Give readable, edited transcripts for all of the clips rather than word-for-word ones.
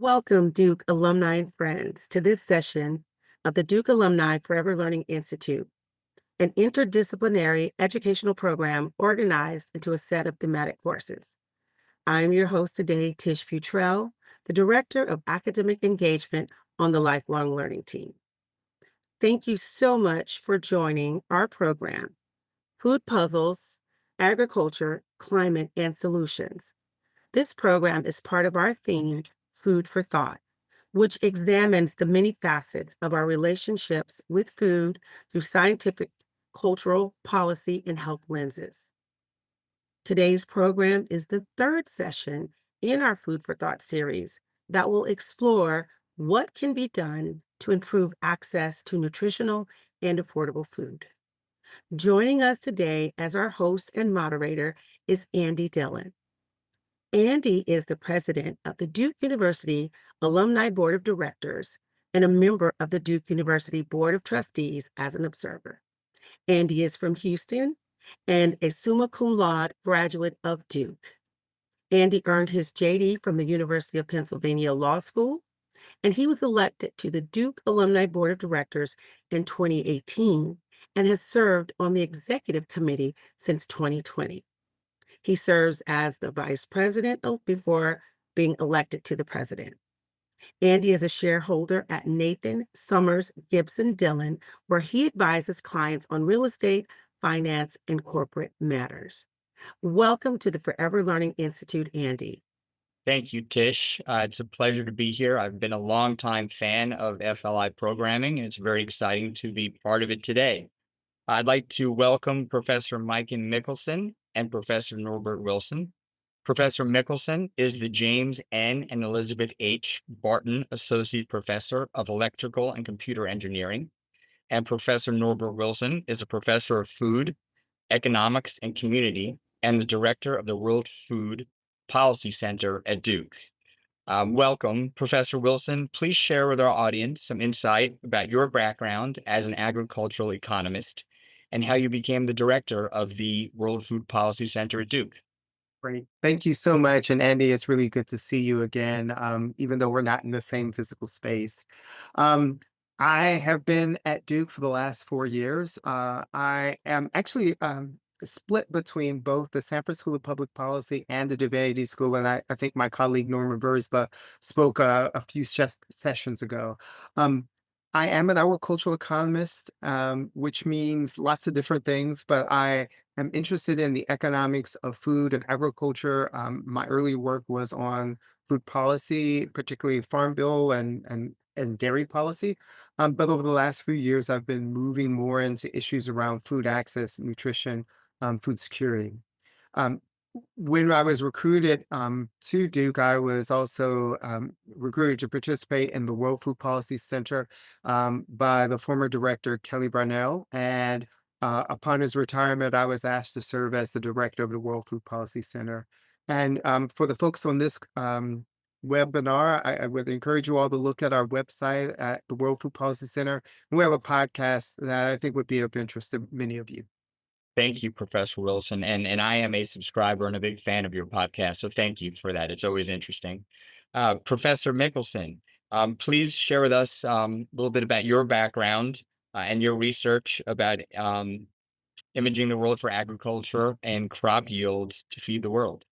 Welcome, Duke alumni and friends, to this session of the Duke Alumni Forever Learning Institute, an interdisciplinary educational program organized into a set of thematic courses. I'm your host today, Tish Futrell, the Director of Academic Engagement on the Lifelong Learning Team. Thank you so much for joining our program, Food Puzzles, Agriculture, Climate, and Solutions. This program is part of our theme, Food for Thought, which examines the many facets of our relationships with food through scientific, cultural, policy, and health lenses. Today's program is the third session in our Food for Thought series that will explore what can be done to improve access to nutritional and affordable food. Joining us today as our host and moderator is Andy Dillion. Andy is the president of the Duke University Alumni Board of Directors and a member of the Duke University Board of Trustees as an observer. Andy is from Houston and a summa cum laude graduate of Duke. Andy earned his JD from the University of Pennsylvania Law School, and he was elected to the Duke Alumni Board of Directors in 2018 and has served on the executive committee since 2020. He serves as the vice president before being elected to the president. Andy is a shareholder at Nathan Summers Gibson Dillon, where he advises clients on real estate, finance, and corporate matters. Welcome to the Forever Learning Institute, Andy. Thank you, Tish. It's a pleasure to be here. I've been a longtime fan of FLI programming, and it's very exciting to be part of it today. I'd like to welcome Professor Maiken Mikkelsen and Professor Norbert Wilson. Professor Mikkelsen is the James N. and Elizabeth H. Barton Associate Professor of Electrical and Computer Engineering, and Professor Norbert Wilson is a Professor of Food, Economics, and Community, and the Director of the World Food Policy Center at Duke. Welcome, Professor Wilson. Please share with our audience some insight about your background as an agricultural economist and how you became the director of the World Food Policy Center at Duke. Great. Thank you so much. And Andy, it's really good to see you again, even though we're not in the same physical space. I have been at Duke for the last 4 years. I am actually split between both the Sanford School of Public Policy and the Divinity School. And I think my colleague Norma Bursba spoke a few sessions ago. I am an agricultural economist, which means lots of different things, but I am interested in the economics of food and agriculture. My early work was on food policy, particularly Farm Bill and dairy policy. But over the last few years, I've been moving more into issues around food access, nutrition, food security. Um, when I was recruited to Duke, I was also recruited to participate in the World Food Policy Center by the former director, Kelly Brownell. And upon his retirement, I was asked to serve as the director of the World Food Policy Center. And for the folks on this webinar, I would encourage you all to look at our website at the World Food Policy Center. We have a podcast that I think would be of interest to many of you. Thank you, Professor Wilson. And I am a subscriber and a big fan of your podcast, so thank you for that. It's always interesting. Professor Mikkelsen, please share with us a little bit about your background and your research about imaging the world for agriculture and crop yields to feed the world.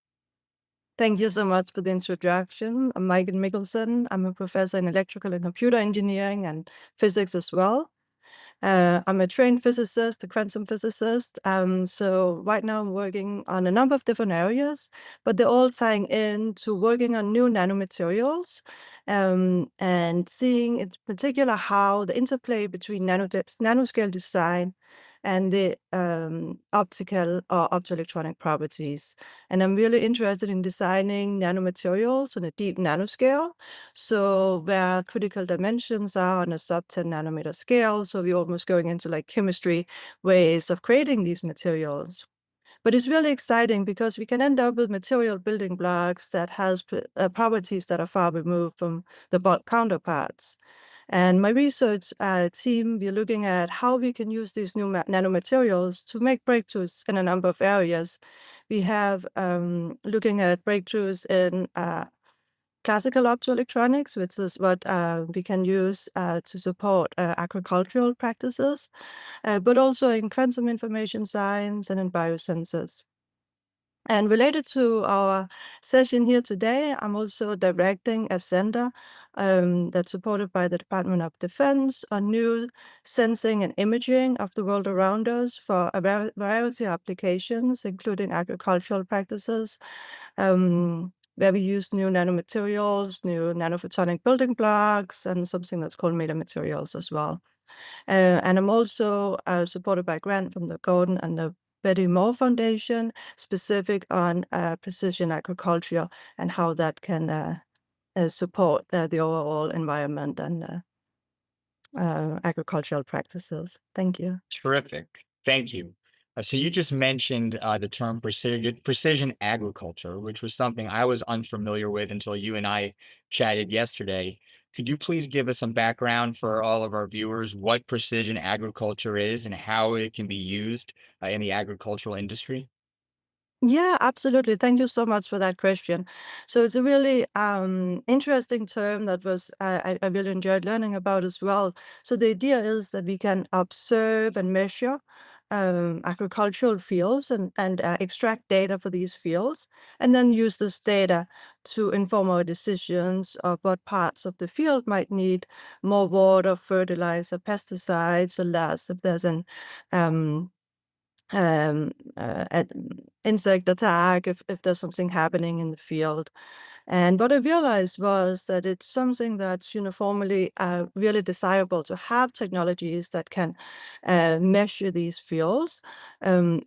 Thank you so much for the introduction. I'm Maiken Mikkelsen. I'm a professor in electrical and computer engineering and physics as well. I'm a trained physicist, a quantum physicist. So right now I'm working on a number of different areas, but they're all tying into working on new nanomaterials and seeing in particular how the interplay between nanoscale design and the optical or optoelectronic properties. And I'm really interested in designing nanomaterials on a deep nanoscale. So where critical dimensions are on a sub 10 nanometer scale. So we're almost going into like chemistry ways of creating these materials. But it's really exciting because we can end up with material building blocks that has properties that are far removed from the bulk counterparts. And my research team, we're looking at how we can use these new nanomaterials to make breakthroughs in a number of areas. We have looking at breakthroughs in classical optoelectronics, which is what we can use to support agricultural practices, but also in quantum information science and in biosensors. And related to our session here today, I'm also directing a center that's supported by the Department of Defense on new sensing and imaging of the world around us for a variety of applications, including agricultural practices, where we use new nanomaterials, new nanophotonic building blocks, and something that's called metamaterials as well. And I'm also supported by a grant from the Gordon and the Betty Moore Foundation, specific on precision agriculture and how that can support the overall environment and agricultural practices. Thank you. Terrific. Thank you. So you just mentioned the term precision agriculture, which was something I was unfamiliar with until you and I chatted yesterday. Could you please give us some background for all of our viewers what precision agriculture is and how it can be used in the agricultural industry? Yeah, absolutely. Thank you so much for that question. So it's a really interesting term that was I really enjoyed learning about as well. So the idea is that we can observe and measure agricultural fields and extract data for these fields, and then use this data to inform our decisions of what parts of the field might need more water, fertilizer, pesticides, or less if there's an um, insect attack, if there's something happening in the field. And what I realized was that it's something that's uniformly really desirable to have technologies that can measure these fields, and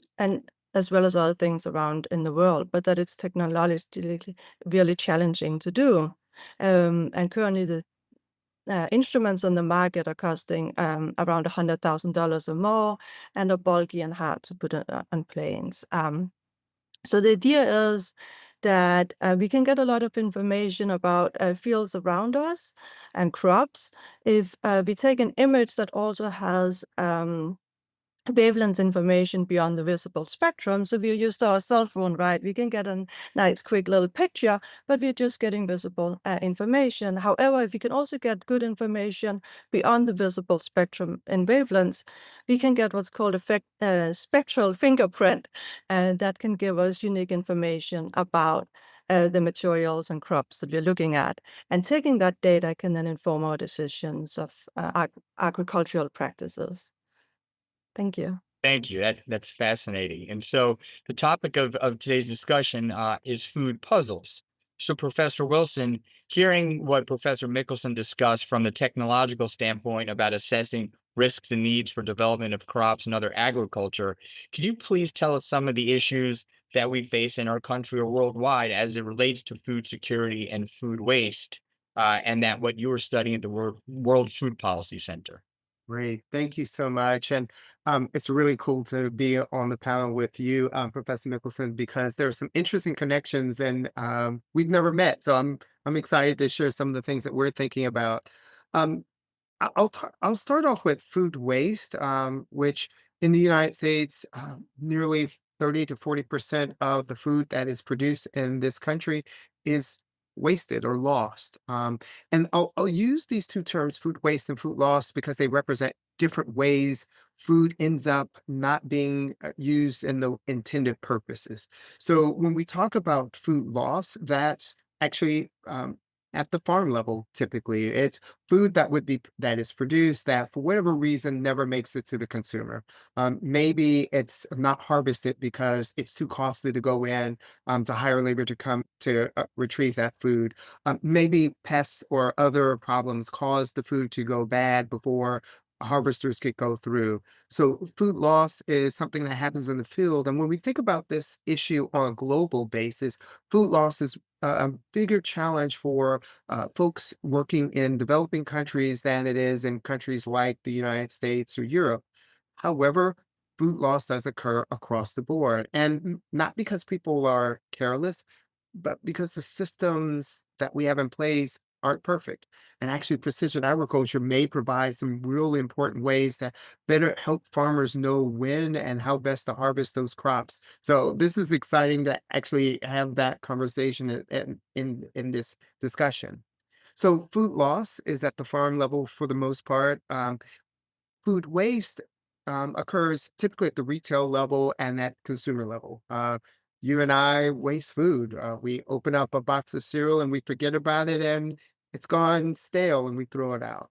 as well as other things around in the world, but that it's technologically really challenging to do. And currently the instruments on the market are costing around $100,000 or more and are bulky and hard to put on planes. So the idea is that we can get a lot of information about fields around us and crops if we take an image that also has wavelength information beyond the visible spectrum. So we're used to our cell phone, right? We can get a nice, quick little picture, but we're just getting visible information. However, if we can also get good information beyond the visible spectrum in wavelengths, we can get what's called a spectral fingerprint, and that can give us unique information about the materials and crops that we're looking at. And taking that data can then inform our decisions of agricultural practices. Thank you. Thank you. That's fascinating. And so the topic of today's discussion is food puzzles. So Professor Wilson, hearing what Professor Mikkelsen discussed from the technological standpoint about assessing risks and needs for development of crops and other agriculture, could you please tell us some of the issues that we face in our country or worldwide as it relates to food security and food waste, and that what you were studying at the World Food Policy Center? Great. Thank you so much. And it's really cool to be on the panel with you, Professor Mikkelsen, because there are some interesting connections and we've never met. So I'm excited to share some of the things that we're thinking about. Um, I'll start off with food waste, which in the United States, nearly 30 to 40% of the food that is produced in this country is wasted or lost. And I'll use these two terms, food waste and food loss, because they represent different ways food ends up not being used in the intended purposes. So when we talk about food loss, that's actually at the farm level, typically. It's food that is produced that for whatever reason never makes it to the consumer. Maybe it's not harvested because it's too costly to go in to hire labor to come to retrieve that food. Maybe pests or other problems cause the food to go bad before harvesters could go through. So food loss is something that happens in the field. And when we think about this issue on a global basis, food loss is a bigger challenge for folks working in developing countries than it is in countries like the United States or Europe. However, food loss does occur across the board, and not because people are careless, but because the systems that we have in place aren't perfect. And actually, precision agriculture may provide some really important ways to better help farmers know when and how best to harvest those crops. So this is exciting to actually have that conversation in this discussion. So food loss is at the farm level for the most part. Food waste occurs typically at the retail level and at consumer level. You and I waste food. We open up a box of cereal and we forget about it, and it's gone stale, and we throw it out.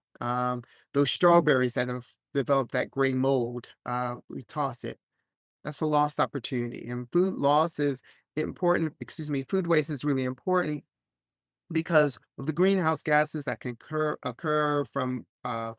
Those strawberries that have developed that gray mold, we toss it. That's a lost opportunity. And food loss is important. Excuse me. Food waste is really important because of the greenhouse gases that can occur from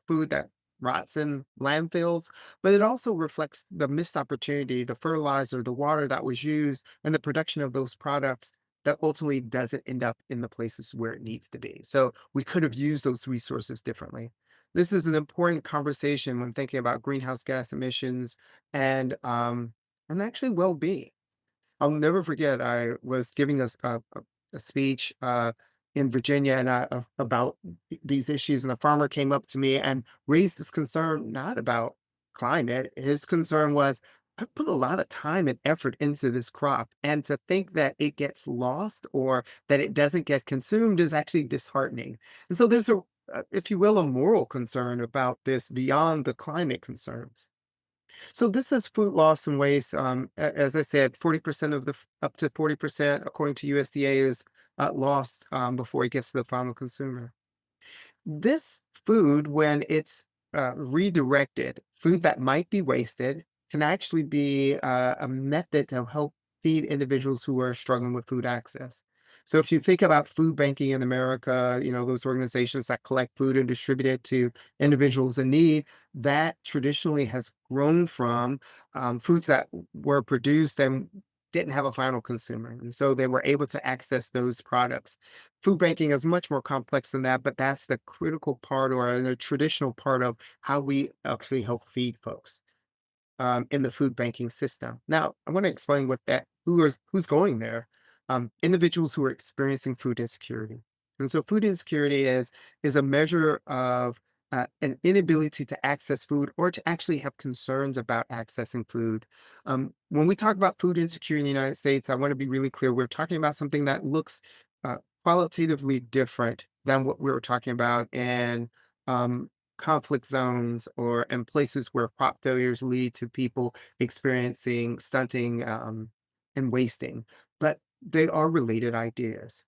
food that rots in landfills, but it also reflects the missed opportunity, the fertilizer, the water that was used, and the production of those products that ultimately doesn't end up in the places where it needs to be. So we could have used those resources differently. This is an important conversation when thinking about greenhouse gas emissions and actually well-being. I'll never forget, I was giving a speech in Virginia and about these issues, and a farmer came up to me and raised this concern not about climate. His concern was, I put a lot of time and effort into this crop, and to think that it gets lost or that it doesn't get consumed is actually disheartening. And so there's if you will, a moral concern about this beyond the climate concerns. So this is food loss and waste. As I said, 40% of up to 40%, according to USDA, is lost before it gets to the final consumer. This food, when it's redirected, food that might be wasted, can actually be a method to help feed individuals who are struggling with food access. So if you think about food banking in America, those organizations that collect food and distribute it to individuals in need, that traditionally has grown from foods that were produced and didn't have a final consumer. And so they were able to access those products. Food banking is much more complex than that, but that's the critical part or the traditional part of how we actually help feed folks in the food banking system. Now, I want to explain who's going there. Individuals who are experiencing food insecurity. And so food insecurity is a measure of an inability to access food or to actually have concerns about accessing food. When we talk about food insecurity in the United States, I want to be really clear. We're talking about something that looks uh, qualitatively different than what we were talking about in conflict zones or in places where crop failures lead to people experiencing stunting and wasting. But they are related ideas.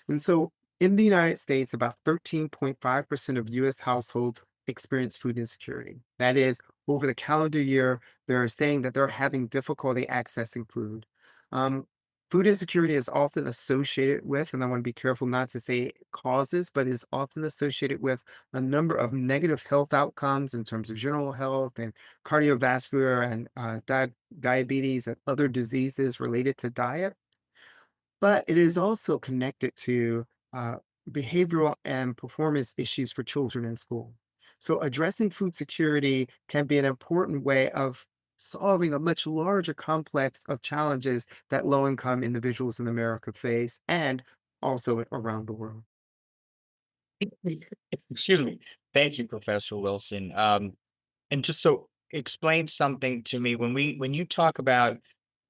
And so in the United States, about 13.5% of US households experience food insecurity. That is, over the calendar year, they're saying that they're having difficulty accessing food. Um, Food insecurity is often associated with, and I want to be careful not to say causes, but is often associated with a number of negative health outcomes in terms of general health and cardiovascular and diabetes and other diseases related to diet. But it is also connected to uh, behavioral and performance issues for children in school. So addressing food security can be an important way of solving a much larger complex of challenges that low-income individuals in America face and also around the world. Excuse me. Thank you, Professor Wilson. And just so explain something to me when you talk about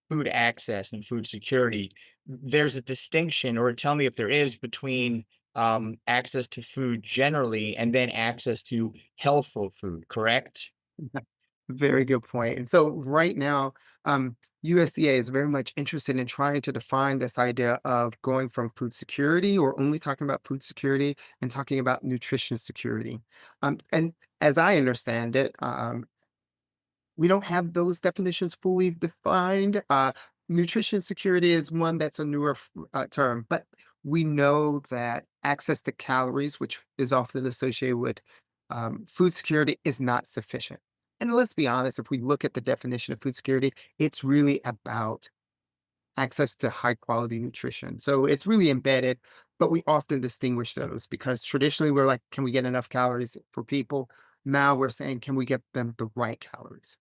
food access and food security, there's a distinction, or tell me if there is, between access to food generally and then access to healthful food, correct? Very good point. And so right now, USDA is very much interested in trying to define this idea of going from food security or only talking about food security and talking about nutrition security. And as I understand it, we don't have those definitions fully defined. Nutrition security is one that's a newer term, but we know that access to calories, which is often associated with food security, is not sufficient. And let's be honest, if we look at the definition of food security, it's really about access to high quality nutrition. So it's really embedded, but we often distinguish those because traditionally we're like, can we get enough calories for people? Now we're saying, can we get them the right calories?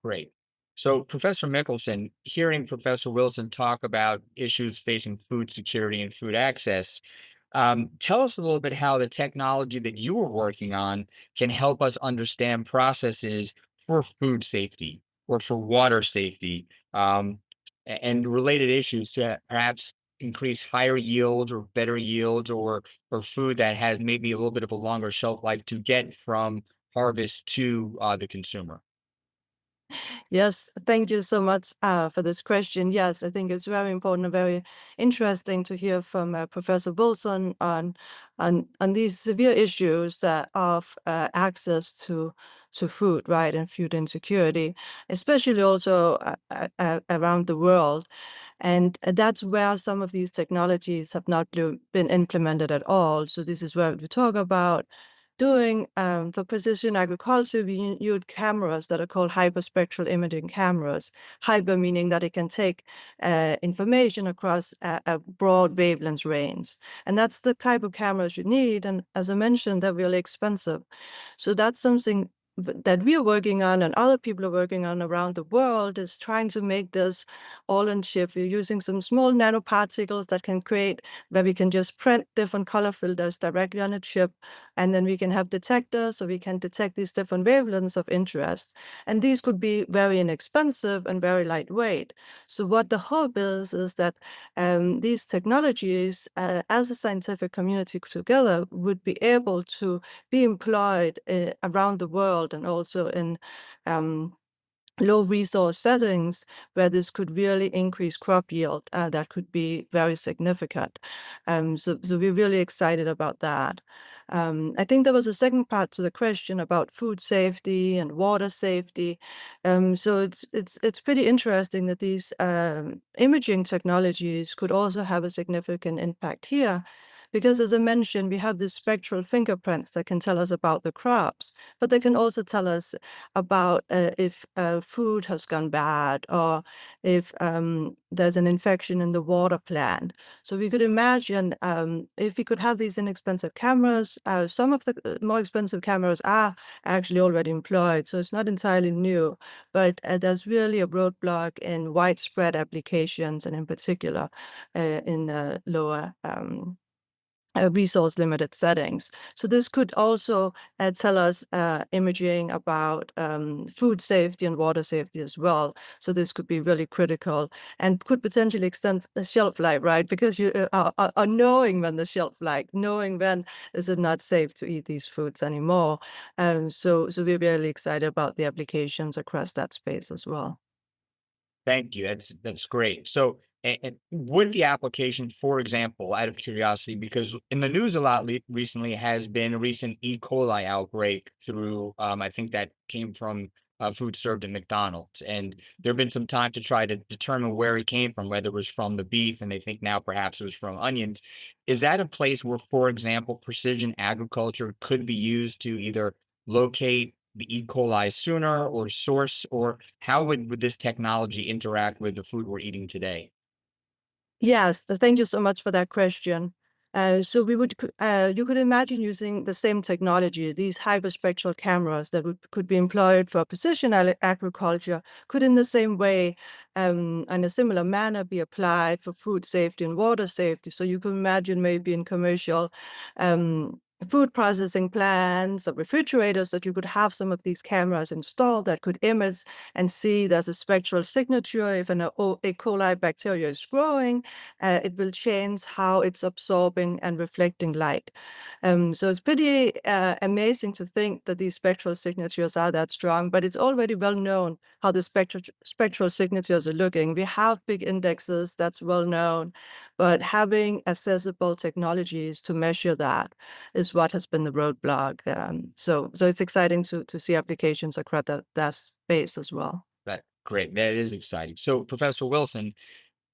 Great. So, Professor Mikkelsen, hearing Professor Wilson talk about issues facing food security and food access, Tell us a little bit how the technology that you were working on can help us understand processes for food safety or for water safety, and related issues to perhaps increase higher yields or better yields, or food that has maybe a little bit of a longer shelf life to get from harvest to the consumer. Yes, thank you so much for this question. Yes, I think it's very important and very interesting to hear from Professor Wilson on these severe issues of access to food, right, and food insecurity, especially also around the world. And that's where some of these technologies have not been implemented at all. So this is where we talk about doing for precision agriculture, we use cameras that are called hyperspectral imaging cameras. Hyper meaning that it can take information across a broad wavelength range. And that's the type of cameras you need. And as I mentioned, they're really expensive. So that's something that we are working on and other people are working on around the world, is trying to make this all in chip. We're using some small nanoparticles that can create, where we can just print different color filters directly on a chip, and then we can have detectors, so we can detect these different wavelengths of interest. And these could be very inexpensive and very lightweight. So what the hope is that these technologies, as a scientific community together, would be able to be employed around the world, and also in low resource settings where this could really increase crop yield. That could be very significant. So we're really excited about that. I think there was a second part to the question about food safety and water safety. So it's pretty interesting that these imaging technologies could also have a significant impact here. Because as I mentioned, we have these spectral fingerprints that can tell us about the crops, but they can also tell us about if food has gone bad, or if there's an infection in the water plant. So we could imagine if we could have these inexpensive cameras. Some of the more expensive cameras are actually already employed, so it's not entirely new, but there's really a roadblock in widespread applications, and in particular in lower resource limited settings. So this could also tell us imaging about food safety and water safety as well. So this could be really critical and could potentially extend the shelf life, right? Because you are knowing when the shelf life, knowing when is it not safe to eat these foods anymore. So we're really excited about the applications across that space as well. Thank you. That's great. So, and with the application, for example, out of curiosity, because in the news a lot recently has been a recent E. coli outbreak through, I think that came from food served at McDonald's, and there have been some time to try to determine where it came from, whether it was from the beef, and they think now perhaps it was from onions. Is that a place where, for example, precision agriculture could be used to either locate the E. coli sooner, or source, or how would this technology interact with the food we're eating today? Yes, thank you so much for that question. So you could imagine using the same technology, these hyperspectral cameras that could be employed for precision agriculture, could in the same way, in a similar manner, be applied for food safety and water safety. So you can imagine maybe in commercial food processing plants or refrigerators that you could have some of these cameras installed that could image and see there's a spectral signature. If an E. coli bacteria is growing, it will change how it's absorbing and reflecting light. So it's pretty amazing to think that these spectral signatures are that strong, but it's already well known how the spectral signatures are looking. We have big indexes, that's well known, but having accessible technologies to measure that is what has been the roadblock. So it's exciting to see applications across that space as well. That great. That is exciting. So, Professor Wilson,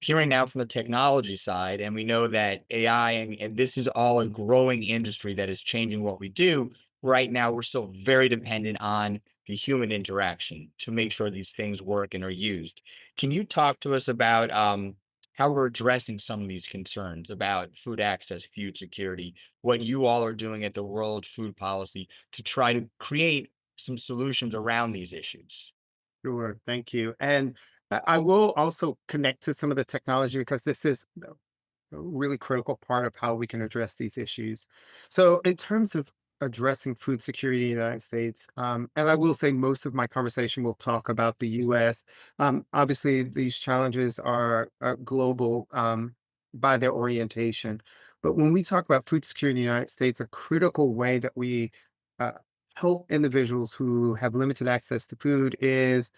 hearing now from the technology side, and we know that AI, and this is all a growing industry that is changing what we do. Right now, we're still very dependent on the human interaction to make sure these things work and are used. Can you talk to us about how we're addressing some of these concerns about food access, food security, what you all are doing at the World Food Policy to try to create some solutions around these issues? Sure, thank you. And I will also connect to some of the technology because this is a really critical part of how we can address these issues. So, in terms of addressing food security in the United States, and I will say most of my conversation will talk about the US. Obviously, these challenges are global by their orientation. But when we talk about food security in the United States, a critical way that we uh, help individuals who have limited access to food is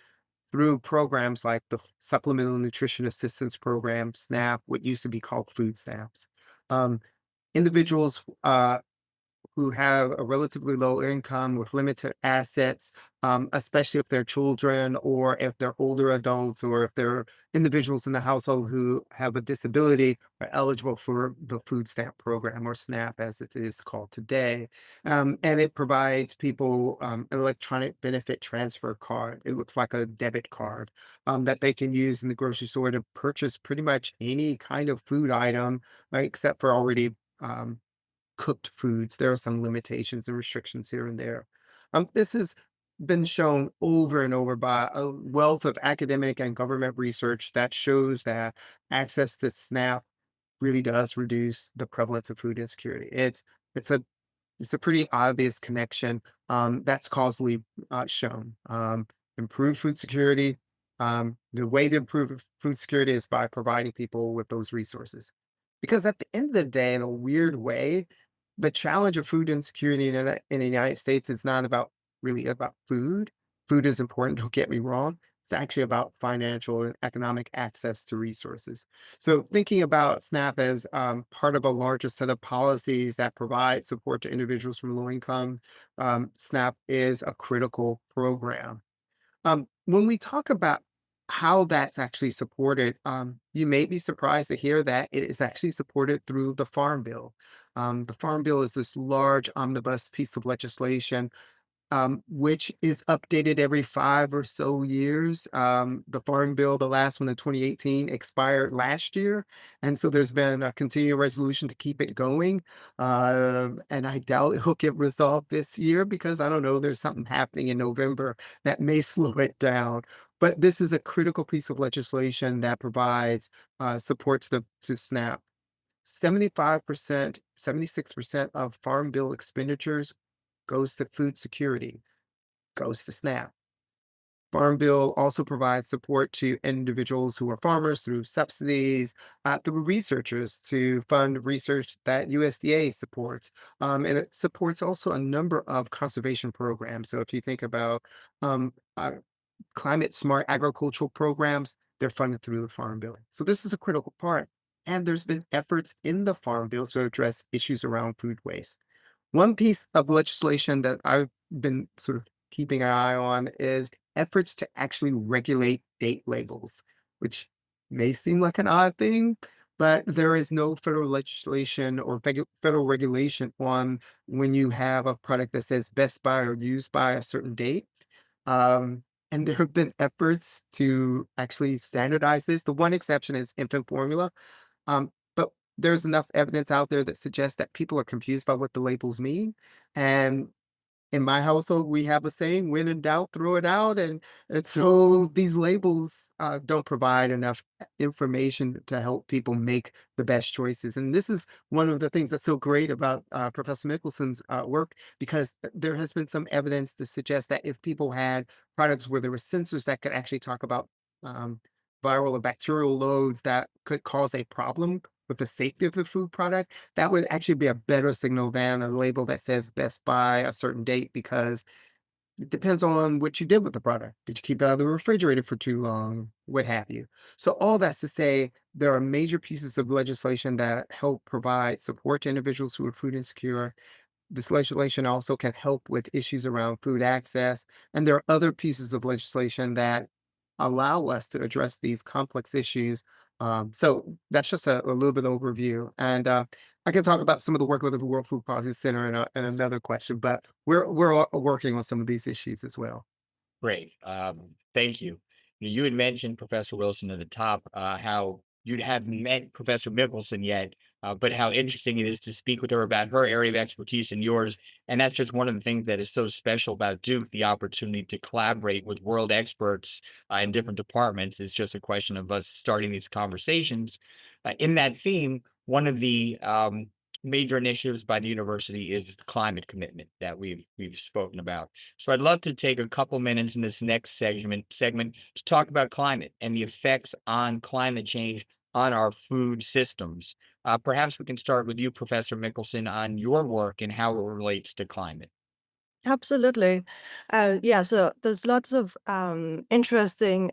through programs like the Supplemental Nutrition Assistance Program, SNAP, what used to be called food stamps. Um, individuals who have a relatively low income with limited assets, especially if they're children or if they're older adults or if they're individuals in the household who have a disability, are eligible for the food stamp program, or SNAP as it is called today. And it provides people an electronic benefit transfer card. It looks like a debit card that they can use in the grocery store to purchase pretty much any kind of food item, except for already cooked foods. There are some limitations and restrictions here and there. This has been shown over and over by a wealth of academic and government research that shows that access to SNAP really does reduce the prevalence of food insecurity. It's a it's a pretty obvious connection that's causally shown. Improved food security. The way to improve food security is by providing people with those resources. Because at the end of the day, in a weird way, the challenge of food insecurity in the United States is not about really about food. Food is important, don't get me wrong. It's actually about financial and economic access to resources. So thinking about SNAP as part of a larger set of policies that provide support to individuals from low income, SNAP is a critical program. When we talk about how that's actually supported, you may be surprised to hear that it is actually supported through the Farm Bill. The Farm Bill is this large omnibus piece of legislation which is updated every 5 or so years. The Farm Bill, the last one in 2018, expired last year, and so there's been a continuing resolution to keep it going. And I doubt it'll get resolved this year because I don't know, there's something happening in November that may slow it down. But this is a critical piece of legislation that provides supports to SNAP. 75%, 76% of Farm Bill expenditures goes to food security, goes to SNAP. Farm Bill also provides support to individuals who are farmers through subsidies, through researchers to fund research that USDA supports. And it supports also a number of conservation programs. So if you think about um, uh, climate smart agricultural programs, they're funded through the Farm Bill. So this is a critical part. And there's been efforts in the Farm Bill to address issues around food waste. One piece of legislation that I've been sort of keeping an eye on is efforts to actually regulate date labels, which may seem like an odd thing, but there is no federal legislation or federal regulation on when you have a product that says best by or used by a certain date. And there have been efforts to actually standardize this. The one exception is infant formula. But there's enough evidence out there that suggests that people are confused by what the labels mean. And in my household, we have a saying, when in doubt, throw it out. And so these labels don't provide enough information to help people make the best choices. And this is one of the things that's so great about Professor Mikkelsen's work, because there has been some evidence to suggest that if people had products where there were sensors that could actually talk about um, viral or bacterial loads that could cause a problem with the safety of the food product, that would actually be a better signal than a label that says best by a certain date, because it depends on what you did with the product. Did you keep it out of the refrigerator for too long? What have you? So all that's to say, there are major pieces of legislation that help provide support to individuals who are food insecure. This legislation also can help with issues around food access. And there are other pieces of legislation that allow us to address these complex issues. So that's just a little bit of overview. And I can talk about some of the work with the World Food Policy Center in another question, but we're all working on some of these issues as well. Great. Thank you. You had mentioned Professor Wilson at the top, how you haven't met Professor Mikkelsen yet, but how interesting it is to speak with her about her area of expertise and yours. And that's just one of the things that is so special about Duke, the opportunity to collaborate with world experts in different departments. It's just a question of us starting these conversations. In that theme, one of the major initiatives by the university is the climate commitment that we've spoken about. So I'd love to take a couple minutes in this next segment to talk about climate and the effects on climate change on our food systems. Perhaps we can start with you, Professor Mikkelsen, on your work and how it relates to climate. Absolutely. Yeah, so there's lots of interesting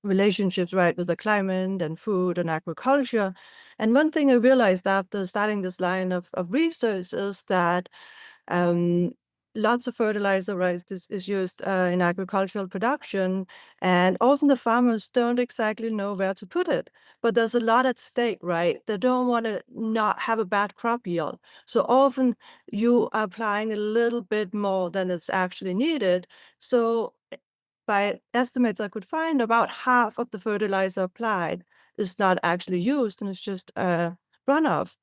relationships, right, with the climate and food and agriculture. And one thing I realized after starting this line of research is that um, lots of fertilizer, right, is used in agricultural production, and often the farmers don't exactly know where to put it. But there's a lot at stake, right? They don't want to not have a bad crop yield. So often you are applying a little bit more than it's actually needed. So by estimates I could find, about half of the fertilizer applied is not actually used and it's just runoff.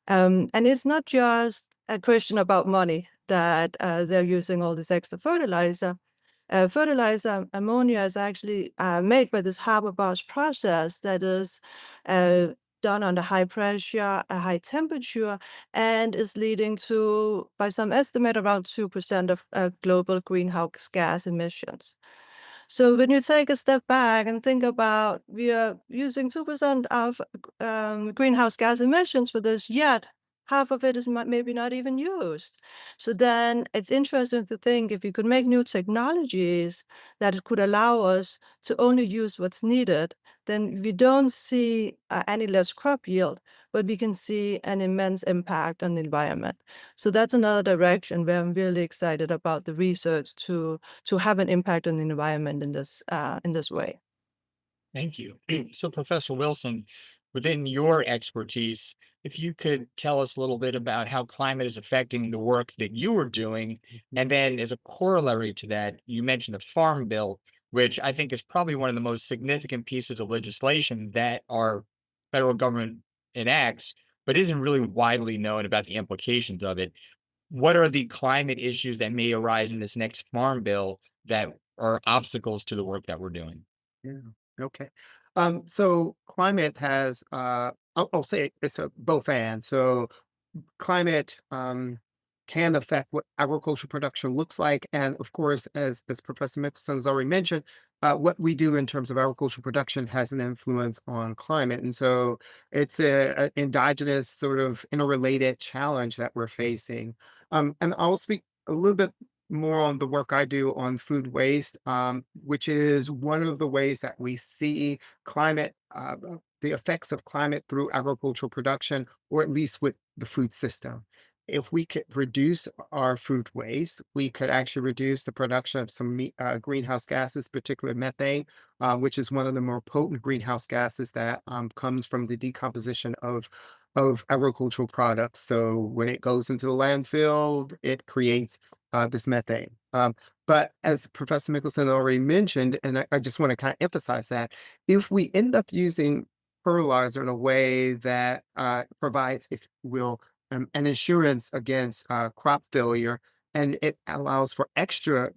And it's not just a question about money that they're using all this extra fertilizer. Fertilizer ammonia is actually made by this Haber-Bosch process that is done under high pressure, a high temperature, and is leading to, by some estimate, around 2% of global greenhouse gas emissions. So when you take a step back and think about we are using 2% of greenhouse gas emissions for this, yet half of it is maybe not even used. So then it's interesting to think if you could make new technologies that it could allow us to only use what's needed, then we don't see any less crop yield, but we can see an immense impact on the environment. So that's another direction where I'm really excited about the research to have an impact on the environment in this way. Thank you. So, Professor Wilson, within your expertise, if you could tell us a little bit about how climate is affecting the work that you were doing, and then as a corollary to that, you mentioned the Farm Bill, which I think is probably one of the most significant pieces of legislation that our federal government enacts, but isn't really widely known about the implications of it. What are the climate issues that may arise in this next Farm Bill that are obstacles to the work that we're doing? Yeah. Okay. So climate has, I'll say it's a both and. So climate can affect what agricultural production looks like. And of course, as Professor Mickelson has already mentioned, what we do in terms of agricultural production has an influence on climate. And so it's a endogenous sort of interrelated challenge that we're facing. And I'll speak a little bit more on the work I do on food waste, which is one of the ways that we see climate, the effects of climate through agricultural production, or at least with the food system. If we could reduce our food waste, we could actually reduce the production of some greenhouse gases, particularly methane, which is one of the more potent greenhouse gases that comes from the decomposition of agricultural products. So when it goes into the landfill, it creates this methane. But as Professor Mikkelsen already mentioned, and I just want to kind of emphasize that, if we end up using fertilizer in a way that provides, if you will, an insurance against crop failure, and it allows for extra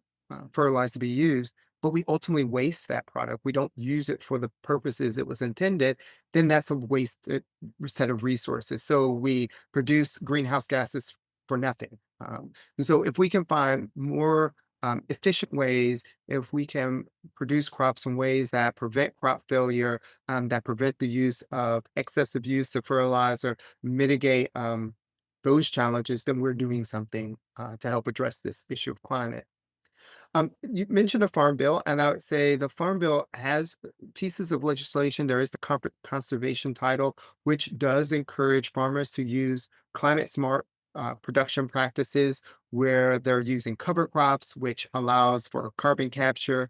fertilizer to be used, but we ultimately waste that product. We don't use it for the purposes it was intended, then that's a wasted set of resources. So we produce greenhouse gases for nothing. And so if we can find more efficient ways, if we can produce crops in ways that prevent crop failure, that prevent the use of excessive use of fertilizer, mitigate those challenges, then we're doing something to help address this issue of climate. You mentioned a farm bill, and I would say the farm bill has pieces of legislation. There is the conservation title, which does encourage farmers to use climate smart production practices where they're using cover crops, which allows for carbon capture,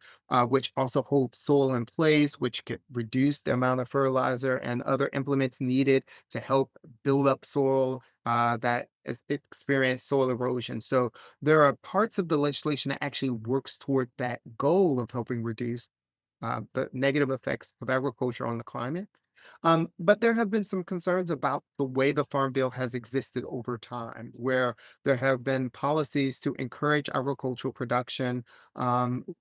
which also holds soil in place, which could reduce the amount of fertilizer and other implements needed to help build up soil that has experienced soil erosion. So there are parts of the legislation that actually works toward that goal of helping reduce the negative effects of agriculture on the climate. But there have been some concerns about the way the Farm Bill has existed over time, where there have been policies to encourage agricultural production,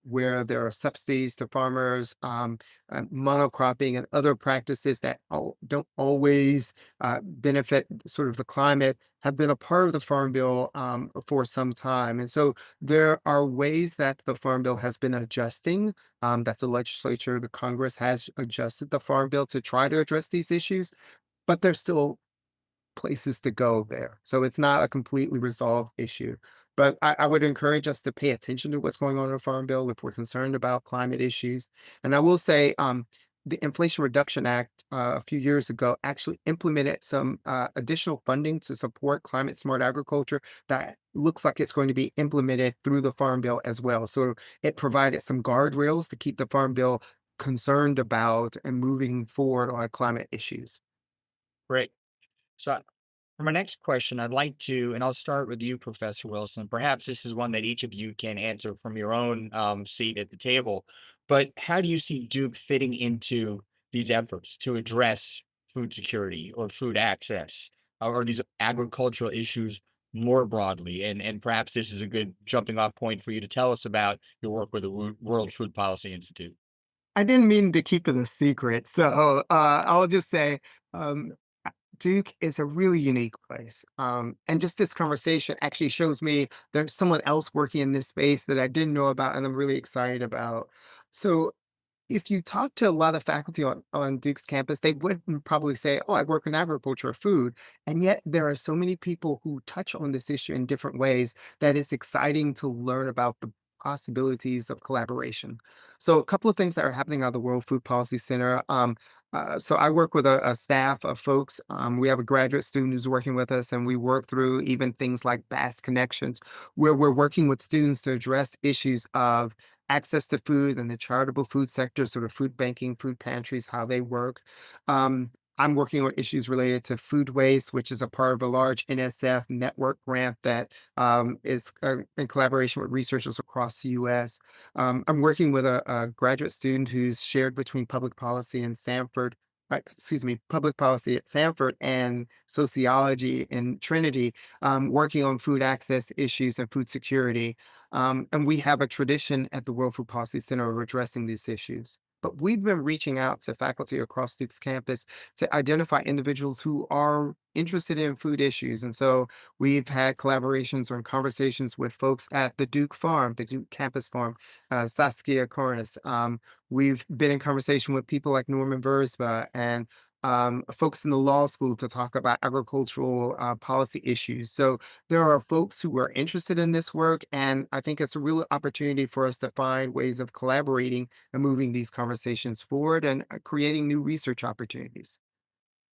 where there are subsidies to farmers, monocropping, and other practices that don't always benefit sort of the climate have been a part of the Farm Bill for some time. And so there are ways that the Farm Bill has been adjusting, that the legislature, the Congress has adjusted the Farm Bill to try to address these issues, but there's still places to go there. So it's not a completely resolved issue. But I would encourage us to pay attention to what's going on in the Farm Bill if we're concerned about climate issues. And I will say, the Inflation Reduction Act a few years ago actually implemented some additional funding to support climate smart agriculture that looks like it's going to be implemented through the Farm Bill as well. So it provided some guardrails to keep the Farm Bill concerned about and moving forward on climate issues. Great. So for my next question, I'd like to, and I'll start with you, Professor Wilson. Perhaps this is one that each of you can answer from your own seat at the table. But how do you see Duke fitting into these efforts to address food security or food access or these agricultural issues more broadly? And perhaps this is a good jumping off point for you to tell us about your work with the World Food Policy Institute. I didn't mean to keep it a secret, so I'll just say um, Duke is a really unique place. And just this conversation actually shows me there's someone else working in this space that I didn't know about and I'm really excited about. So if you talk to a lot of faculty on Duke's campus, they wouldn't probably say, "Oh, I work in agriculture or food." And yet there are so many people who touch on this issue in different ways that it's exciting to learn about the possibilities of collaboration. So a couple of things that are happening out of the World Food Policy Center. So I work with a staff of folks. We have a graduate student who's working with us, and we work through even things like Bass Connections, where we're working with students to address issues of access to food and the charitable food sector, sort of food banking, food pantries, how they work. Um, I'm working on issues related to food waste, which is a part of a large NSF network grant that is in collaboration with researchers across the US. I'm working with a graduate student who's shared between public policy and Sanford. Excuse me, public policy at Sanford and sociology in Trinity, working on food access issues and food security. And we have a tradition at the World Food Policy Center of addressing these issues. But we've been reaching out to faculty across Duke's campus to identify individuals who are interested in food issues. And so we've had collaborations or conversations with folks at the Duke Farm, the Duke Campus Farm, Saskia Cornis. We've been in conversation with people like Norman Versva and folks in the law school to talk about agricultural policy issues. So there are folks who are interested in this work, and I think it's a real opportunity for us to find ways of collaborating and moving these conversations forward and creating new research opportunities.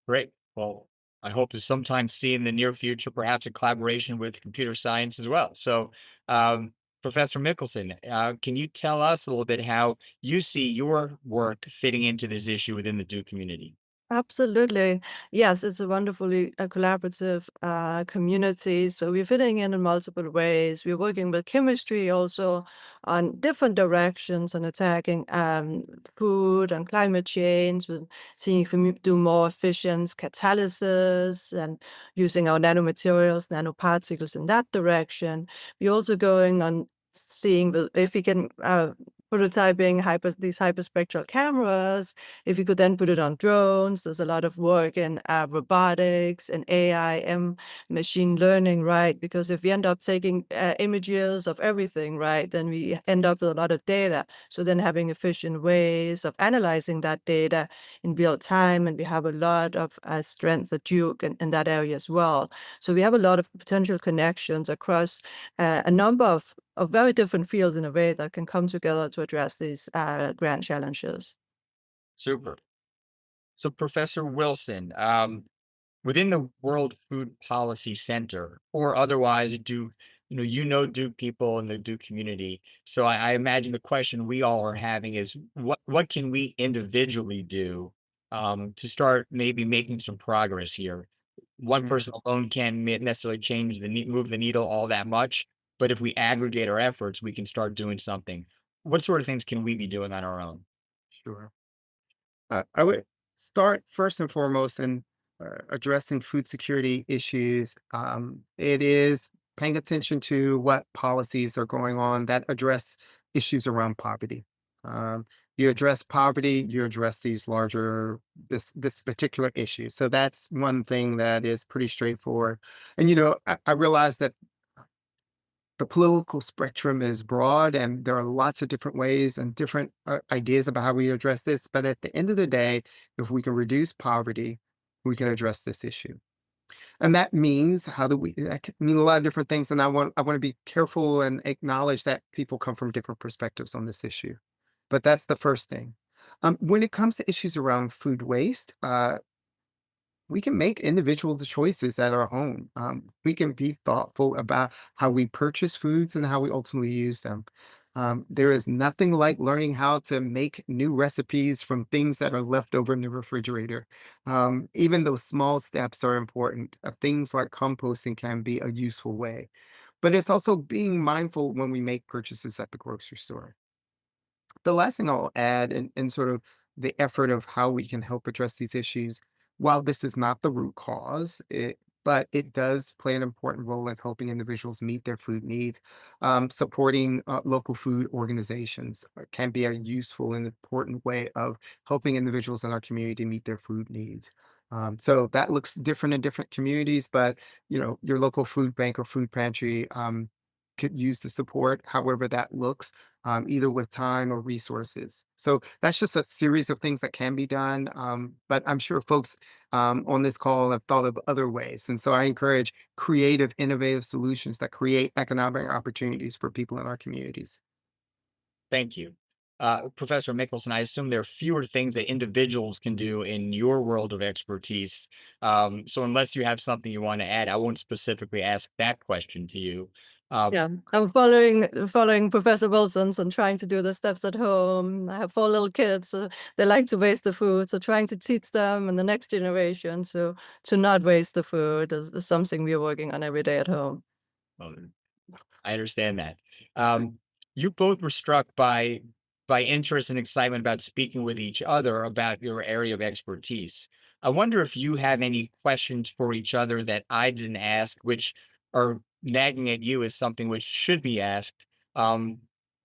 Great. Well, I hope to sometime see in the near future, perhaps a collaboration with computer science as well. So, um, Professor Mikkelsen, can you tell us a little bit how you see your work fitting into this issue within the Duke community? Absolutely. Yes, it's a wonderfully collaborative community. So we're fitting in multiple ways. We're working with chemistry also on different directions and attacking food and climate change, with seeing if we do more efficient catalysis and using our nanomaterials, nanoparticles in that direction. We're also going on seeing if we can prototyping these hyperspectral cameras, if you could then put it on drones. There's a lot of work in robotics and AI and machine learning, right? Because if we end up taking images of everything, right, then we end up with a lot of data. So then having efficient ways of analyzing that data in real time, and we have a lot of strength at Duke in that area as well. So we have a lot of potential connections across a number of very different fields in a way that can come together to address these grand challenges. Super. So, Professor Wilson, within the World Food Policy Center or otherwise, do Duke people in the Duke community. So I imagine the question we all are having is what can we individually do to start maybe making some progress here? One person alone can't necessarily move the needle all that much, but if we aggregate our efforts, we can start doing something. What sort of things can we be doing on our own? Sure. I would start first and foremost in addressing food security issues. It is paying attention to what policies are going on that address issues around poverty. Um, you address poverty, you address these larger this particular issue. So that's one thing that is pretty straightforward. And I realize that the political spectrum is broad and there are lots of different ways and different ideas about how we address this. But at the end of the day, if we can reduce poverty, we can address this issue. And that means that can mean a lot of different things. And I want to be careful and acknowledge that people come from different perspectives on this issue. But that's the first thing. When it comes to issues around food waste, we can make individual choices at our home. We can be thoughtful about how we purchase foods and how we ultimately use them. There is nothing like learning how to make new recipes from things that are left over in the refrigerator. Even those small steps are important. Things like composting can be a useful way, but it's also being mindful when we make purchases at the grocery store. The last thing I'll add in sort of the effort of how we can help address these issues, while this is not the root cause, but it does play an important role in helping individuals meet their food needs. Supporting local food organizations can be a useful and important way of helping individuals in our community meet their food needs. So that looks different in different communities, but your local food bank or food pantry could use the support, however that looks, either with time or resources. So that's just a series of things that can be done. But I'm sure folks on this call have thought of other ways. And so I encourage creative, innovative solutions that create economic opportunities for people in our communities. Thank you. Professor Mikkelsen, I assume there are fewer things that individuals can do in your world of expertise. So unless you have something you want to add, I won't specifically ask that question to you. Uh, Yeah, I'm following Professor Wilson's and trying to do the steps at home. I have 4 little kids, so they like to waste the food. So trying to teach them and the next generation to not waste the food is something we're working on every day at home. well, I understand that. Um, you both were struck by interest and excitement about speaking with each other about your area of expertise. I wonder if you have any questions for each other that I didn't ask, which are nagging at you as something which should be asked um,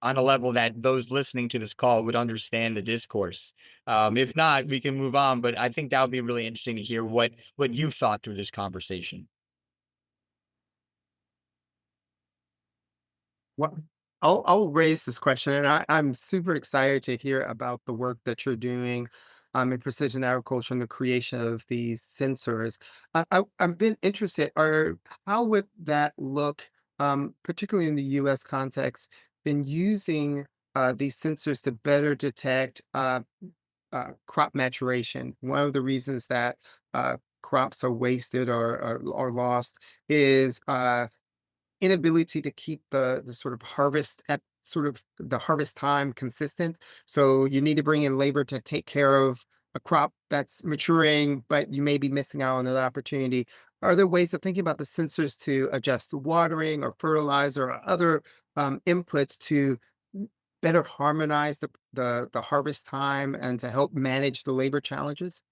on a level that those listening to this call would understand the discourse. If not, we can move on. But I think that would be really interesting to hear what you thought through this conversation. Well, I'll raise this question, and I'm super excited to hear about the work that you're doing in precision agriculture and the creation of these sensors. I've been interested, how would that look, particularly in the U.S. context, in using these sensors to better detect crop maturation? One of the reasons that crops are wasted or lost is inability to keep the sort of harvest at sort of the harvest time consistent. So you need to bring in labor to take care of a crop that's maturing, but you may be missing out on that opportunity. Are there ways of thinking about the sensors to adjust the watering or fertilizer or other inputs to better harmonize the harvest time and to help manage the labor challenges?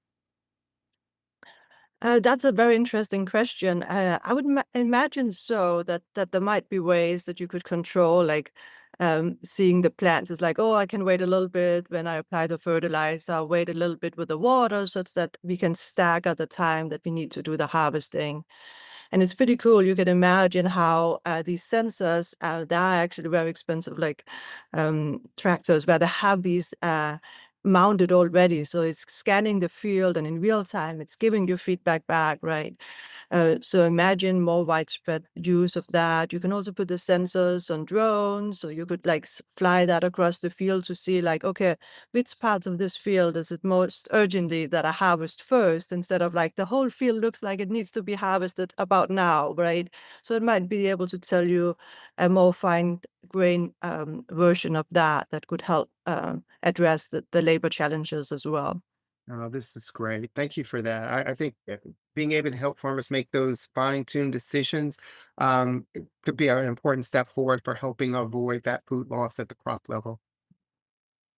That's a very interesting question. I would imagine so that there might be ways that you could control, like seeing the plants. It's like, oh, I can wait a little bit when I apply the fertilizer. I'll wait a little bit with the water, such that we can stagger the time that we need to do the harvesting. And it's pretty cool. You can imagine how these sensors, they are actually very expensive, like tractors, where they have these mounted already. So it's scanning the field and in real time, it's giving you feedback back, right? So imagine more widespread use of that. You can also put the sensors on drones, so you could like fly that across the field to see like, okay, which parts of this field is it most urgently that I harvest first, instead of like the whole field looks like it needs to be harvested about now, right? So it might be able to tell you a more fine grain version of that could help address the labor challenges as well. Oh, this is great. Thank you for that. I think that being able to help farmers make those fine-tuned decisions could be an important step forward for helping avoid that food loss at the crop level.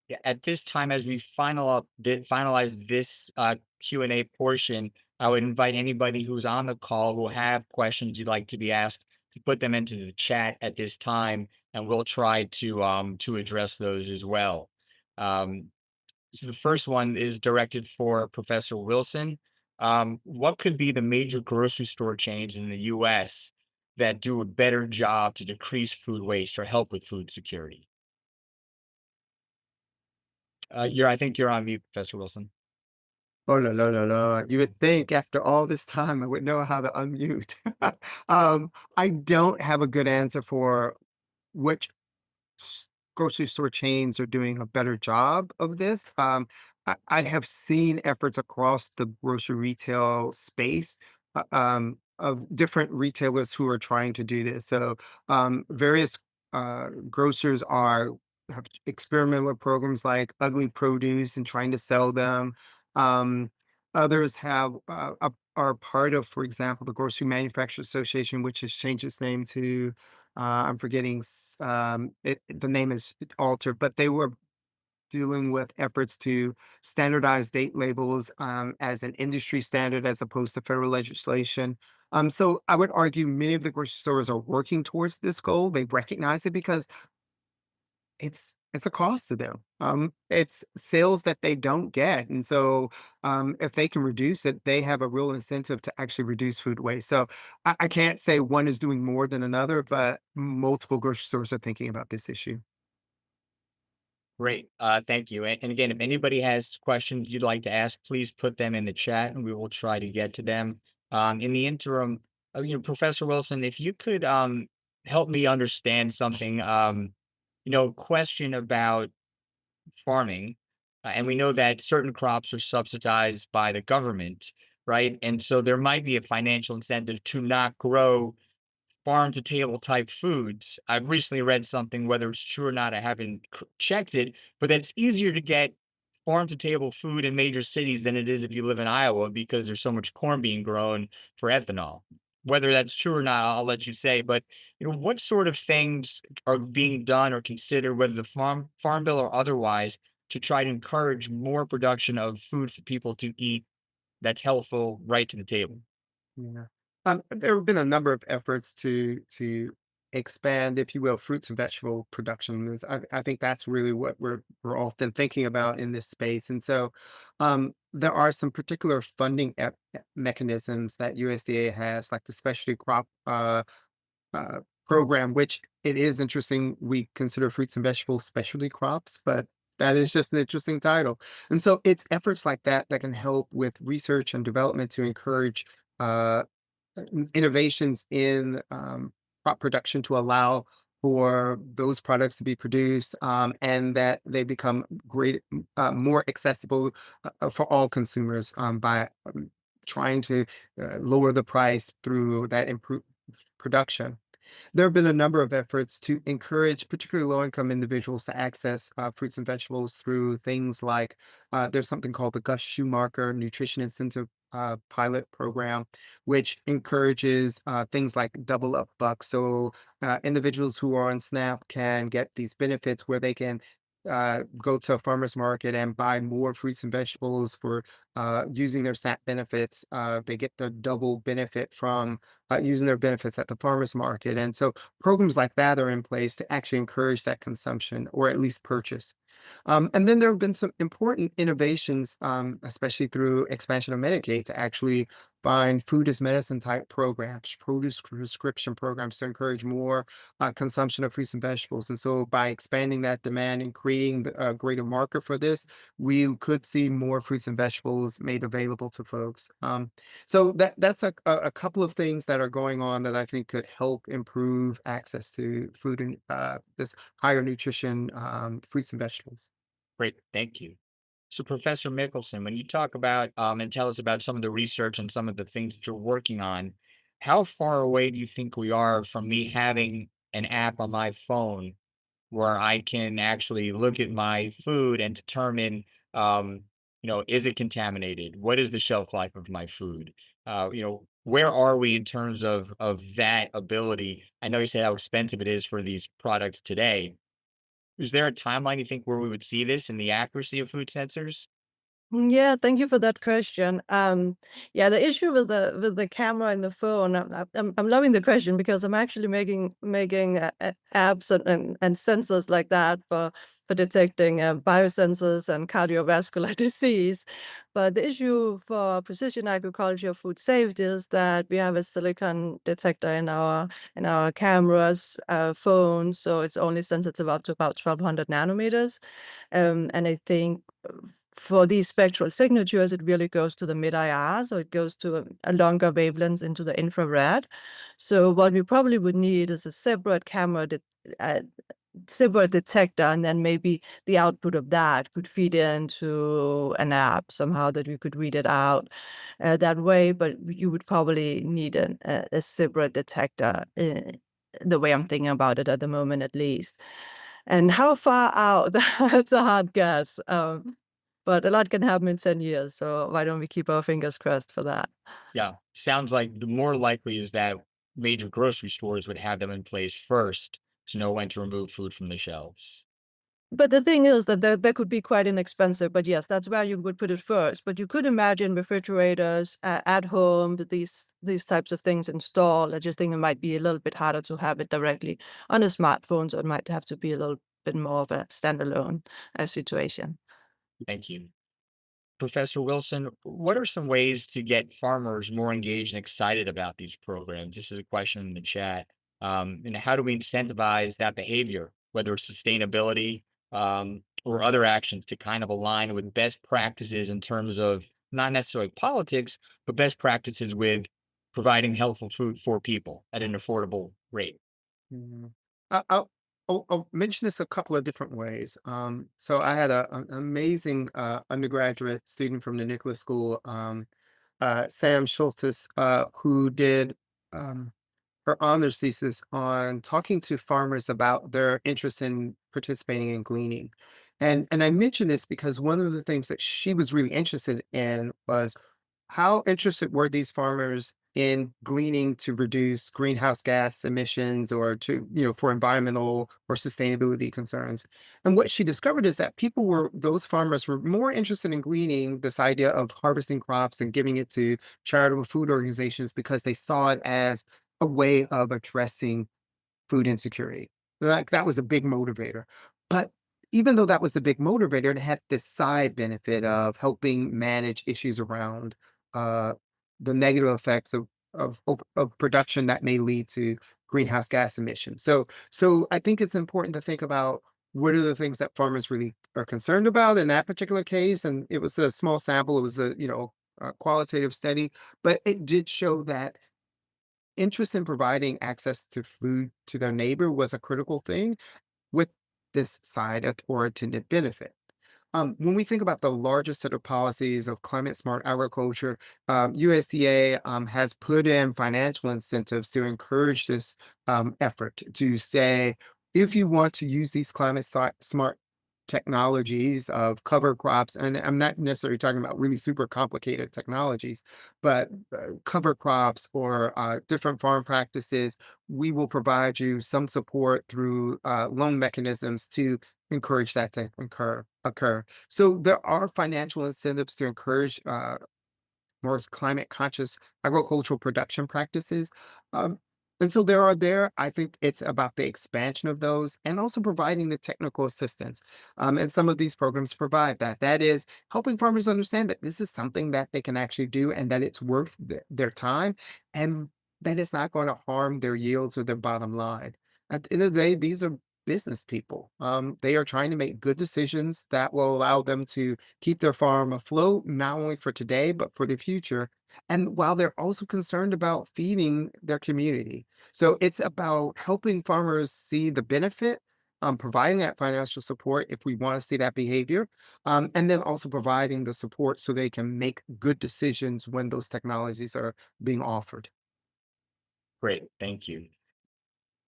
Yeah, at this time, as we finalize this Q&A portion, I would invite anybody who's on the call who have questions you'd like to be asked to put them into the chat at this time, and we'll try to address those as well. Um, so the first one is directed for Professor Wilson. What could be the major grocery store chains in the U.S. that do a better job to decrease food waste or help with food security? I think you're on mute, Professor Wilson. Oh, no, no, no, no. You would think after all this time I would know how to unmute. I don't have a good answer for which grocery store chains are doing a better job of this. I have seen efforts across the grocery retail space of different retailers who are trying to do this. So various grocers are have experimented with programs like ugly produce and trying to sell them. Um, Others are part of, for example, the Grocery Manufacturers Association, which has changed its name to I'm forgetting the name is altered, but they were dealing with efforts to standardize date labels as an industry standard as opposed to federal legislation. So I would argue many of the grocery stores are working towards this goal. They recognize it because it's a cost to them. It's sales that they don't get, and so if they can reduce it, they have a real incentive to actually reduce food waste. So I can't say one is doing more than another, but multiple grocery stores are thinking about this issue. Great. Thank you. And again, if anybody has questions you'd like to ask, please put them in the chat and we will try to get to them. In the interim, Professor Wilson, if you could help me understand something, question about farming. And we know that certain crops are subsidized by the government, right? And so there might be a financial incentive to not grow farm to table type foods. I've recently read something, whether it's true or not, I haven't checked it, but that it's easier to get farm to table food in major cities than it is if you live in Iowa because there's so much corn being grown for ethanol. Whether that's true or not, I'll let you say. But what sort of things are being done or considered, whether the farm bill or otherwise, to try to encourage more production of food for people to eat that's helpful right to the table? Yeah. There have been a number of efforts to expand, if you will, fruits and vegetable production. I think that's really what we're often thinking about in this space. And so there are some particular funding mechanisms that USDA has, like the specialty crop uh, program, which it is interesting. We consider fruits and vegetables specialty crops, but that is just an interesting title. And so it's efforts like that that can help with research and development to encourage uh, innovations in crop production to allow for those products to be produced and that they become more accessible for all consumers by trying to lower the price through that improved production. There have been a number of efforts to encourage particularly low-income individuals to access fruits and vegetables through things like there's something called the Gus Schumacher Nutrition Incentive Pilot Program, which encourages things like double up bucks. So individuals who are on SNAP can get these benefits where they can go to a farmer's market and buy more fruits and vegetables for using their SNAP benefits. They get the double benefit from using their benefits at the farmer's market. And so programs like that are in place to actually encourage that consumption or at least purchase. And then there have been some important innovations, especially through expansion of Medicaid, to actually find food as medicine type programs, produce prescription programs to encourage more consumption of fruits and vegetables. And so by expanding that demand and creating a greater market for this, we could see more fruits and vegetables made available to folks. So that's a couple of things that are going on that I think could help improve access to food and this higher nutrition fruits and vegetables. Great, thank you. So, Professor Mikkelsen, when you talk about and tell us about some of the research and some of the things that you're working on, how far away do you think we are from me having an app on my phone where I can actually look at my food and determine, is it contaminated? What is the shelf life of my food? Where are we in terms of that ability? I know you said how expensive it is for these products today, Is there a timeline you think where we would see this in the accuracy of food sensors? Yeah, thank you for that question. Yeah, the issue with the camera and the phone, I'm loving the question because I'm actually making apps and sensors like that for detecting biosensors and cardiovascular disease. But the issue for precision agriculture food safety is that we have a silicon detector in our cameras, phones, so it's only sensitive up to about 1200 nanometers. And I think for these spectral signatures, it really goes to the mid-IR, so it goes to a longer wavelengths into the infrared. So what we probably would need is a separate camera, separate detector, and then maybe the output of that could feed into an app somehow that we could read it out that way. But you would probably need a separate detector, the way I'm thinking about it at the moment, at least. And how far out? That's a hard guess. But a lot can happen in 10 years, so why don't we keep our fingers crossed for that? Yeah, sounds like the more likely is that major grocery stores would have them in place first to know when to remove food from the shelves. But the thing is that that could be quite inexpensive, but yes, that's where you would put it first. But you could imagine refrigerators at home, that these types of things installed. I just think it might be a little bit harder to have it directly on a smartphone, so it might have to be a little bit more of a standalone situation. Thank you. Professor Wilson, what are some ways to get farmers more engaged and excited about these programs? This is a question in the chat. And how do we incentivize that behavior, whether it's sustainability or other actions to kind of align with best practices in terms of not necessarily politics, but best practices with providing healthful food for people at an affordable rate? Mhm. I'll mention this a couple of different ways. So I had an amazing undergraduate student from the Nicholas School, Sam Schultes, who did um, her honors thesis on talking to farmers about their interest in participating in gleaning. And I mention this because one of the things that she was really interested in was how interested were these farmers in gleaning to reduce greenhouse gas emissions or to, for environmental or sustainability concerns. And what she discovered is that those farmers were more interested in gleaning this idea of harvesting crops and giving it to charitable food organizations because they saw it as a way of addressing food insecurity. Like, that was a big motivator. But even though that was the big motivator, it had this side benefit of helping manage issues around uh, the negative effects of production that may lead to greenhouse gas emissions. So I think it's important to think about what are the things that farmers really are concerned about in that particular case. And it was a small sample. It was a qualitative study, but it did show that interest in providing access to food to their neighbor was a critical thing with this side or attendant benefit. When we think about the larger set of policies of climate smart agriculture, USDA has put in financial incentives to encourage this effort to say, if you want to use these smart technologies of cover crops, and I'm not necessarily talking about really super complicated technologies, but cover crops or different farm practices, we will provide you some support through loan mechanisms to encourage that to occur. So there are financial incentives to encourage more climate conscious agricultural production practices. Um, and so I think it's about the expansion of those and also providing the technical assistance. And some of these programs provide that. That is helping farmers understand that this is something that they can actually do and that it's worth their time and that it's not going to harm their yields or their bottom line. At the end of the day, these are business people. They are trying to make good decisions that will allow them to keep their farm afloat, not only for today, but for the future. And while they're also concerned about feeding their community. So it's about helping farmers see the benefit, providing that financial support if we want to see that behavior, and then also providing the support so they can make good decisions when those technologies are being offered. Great, thank you.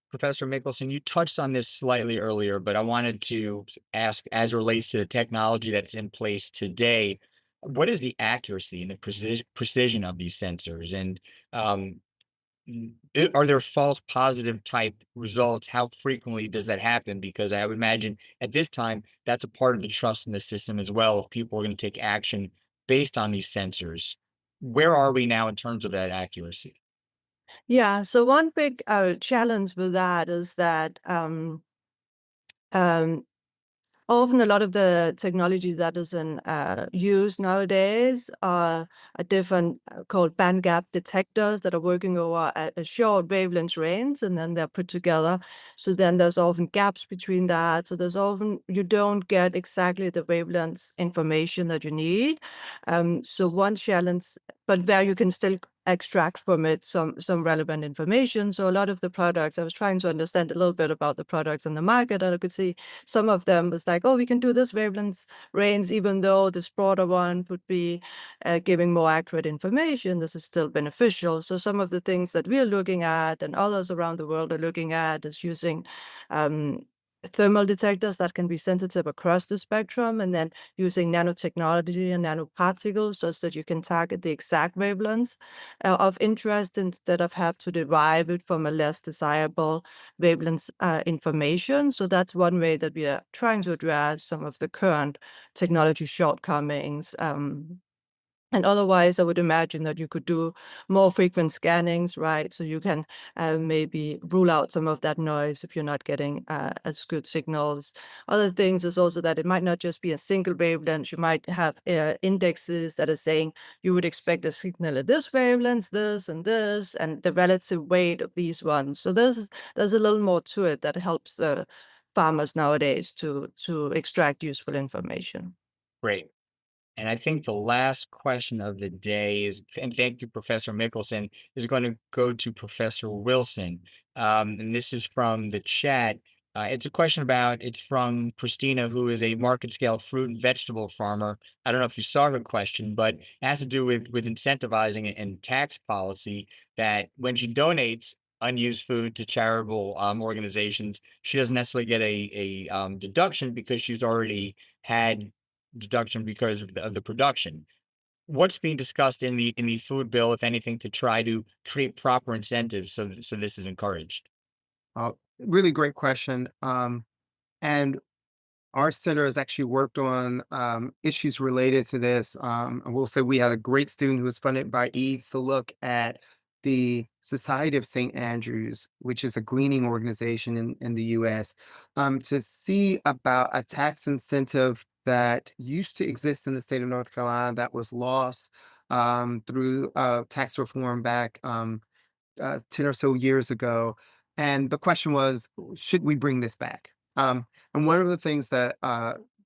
Professor Mikkelsen, you touched on this slightly earlier, but I wanted to ask, as it relates to the technology that's in place today, what is the accuracy and the precision of these sensors? And um, Are there false positive type results? How frequently does that happen? Because I would imagine at this time, that's a part of the trust in the system as well. If people are going to take action based on these sensors, where are we now in terms of that accuracy? Yeah, so one big challenge with that is that um, often a lot of the technology that is in use nowadays are different called band gap detectors that are working over a short wavelength range, and then they're put together. So then there's often gaps between that. So there's often you don't get exactly the wavelength information that you need. So one challenge, but where you can still extract from it some relevant information. So a lot of the products, I was trying to understand a little bit about the products in the market, and I could see some of them was like, oh, we can do this wavelength range, even though this broader one would be giving more accurate information. This is still beneficial. So some of the things that we're looking at and others around the world are looking at is using thermal detectors that can be sensitive across the spectrum, and then using nanotechnology and nanoparticles so that you can target the exact wavelengths of interest instead of have to derive it from a less desirable wavelength information. So that's one way that we are trying to address some of the current technology shortcomings. And otherwise, I would imagine that you could do more frequent scannings, right? So you can maybe rule out some of that noise if you're not getting as good signals. Other things is also that it might not just be a single wavelength. You might have indexes that are saying you would expect a signal at this wavelength, this, and the relative weight of these ones. So there's a little more to it that helps the farmers nowadays to extract useful information. Great. And I think the last question of the day is, and thank you, Professor Mikkelsen, is going to go to Professor Wilson. And this is from the chat. It's a question it's from Christina, who is a market scale fruit and vegetable farmer. I don't know if you saw her question, but it has to do with incentivizing and tax policy that when she donates unused food to charitable organizations, she doesn't necessarily get a deduction because she's already had deduction because of the production. What's being discussed in the food bill, if anything, to try to create proper incentives so this is encouraged? Really great question. And our center has actually worked on issues related to this. I will say we had a great student who was funded by EADS to look at the Society of St. Andrews, which is a gleaning organization in the US, to see about a tax incentive that used to exist in the state of North Carolina that was lost through tax reform back 10 or so years ago. And the question was, should we bring this back? And one of the things that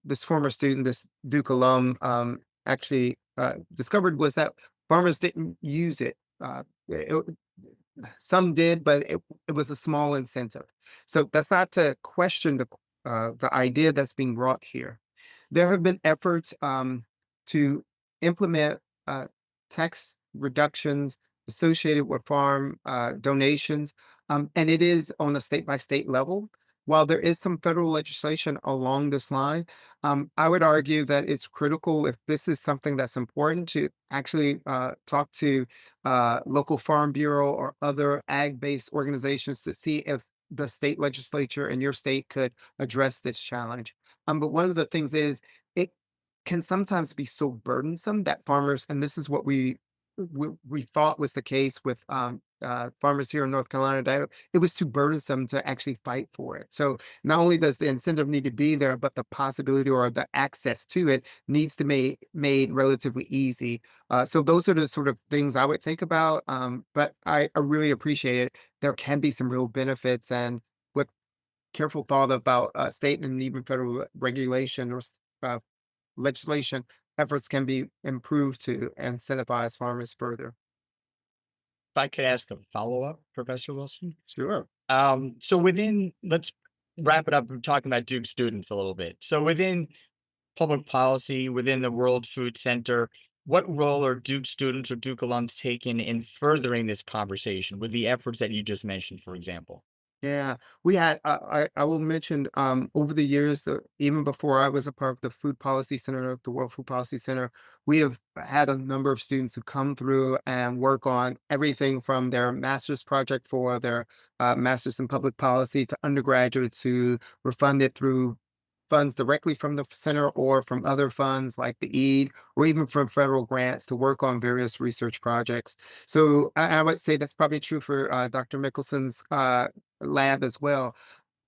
this former student, this Duke alum, actually discovered was that farmers didn't use it. Some did, but it was a small incentive. So that's not to question the idea that's being brought here. There have been efforts to implement tax reductions associated with farm donations, and it is on a state by state level. While there is some federal legislation along this line, I would argue that it's critical if this is something that's important to actually talk to local farm bureau or other ag-based organizations to see if the state legislature in your state could address this challenge. But one of the things is it can sometimes be so burdensome that farmers, and this is what we thought was the case with farmers here in North Carolina, that it was too burdensome to actually fight for it. So not only does the incentive need to be there, but the possibility or the access to it needs to be made relatively easy. So those are the sort of things I would think about. But I really appreciate it. There can be some real benefits, and with careful thought about state and even federal regulation or uh, legislation, efforts can be improved to incentivize farmers further. If I could ask a follow-up, Professor Wilson? Sure. Let's wrap it up. We're talking about Duke students a little bit. So within public policy, within the World Food Center, what role are Duke students or Duke alums taking in furthering this conversation with the efforts that you just mentioned, for example? Yeah, we had, I will mention, over the years, even before I was a part of the Food Policy Center, the World Food Policy Center, we have had a number of students who come through and work on everything from their master's project for their master's in public policy to undergraduates who were funded through funds directly from the center or from other funds like the EAD or even from federal grants to work on various research projects. So I would say that's probably true for Dr. Mikkelsen's lab as well.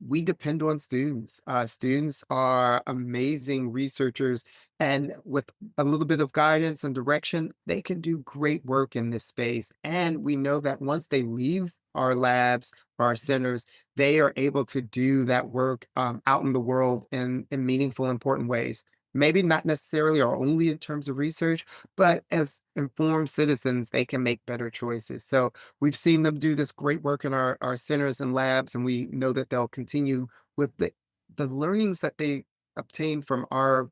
We depend on students. Students are amazing researchers, and with a little bit of guidance and direction, they can do great work in this space. And we know that once they leave our labs, our centers, they are able to do that work out in the world in meaningful, important ways. Maybe not necessarily or only in terms of research, but as informed citizens, they can make better choices. So we've seen them do this great work in our centers and labs, and we know that they'll continue with the learnings that they obtain from our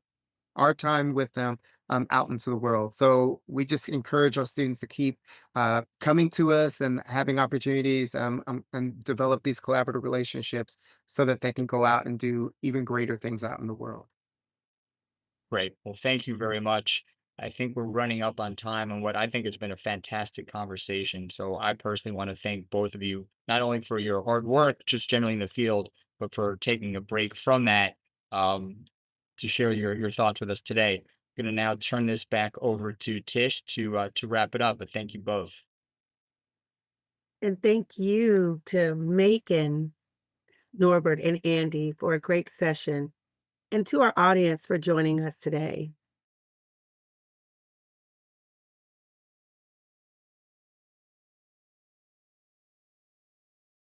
time with them out into the world. So we just encourage our students to keep coming to us and having opportunities and develop these collaborative relationships so that they can go out and do even greater things out in the world. Great. Well, thank you very much. I think we're running up on time and what I think has been a fantastic conversation. So I personally want to thank both of you, not only for your hard work, just generally in the field, but for taking a break from that um, to share your thoughts with us today. I'm going to now turn this back over to Tish to wrap it up, but thank you both. And thank you to Maiken, Norbert, and Andy for a great session, and to our audience for joining us today.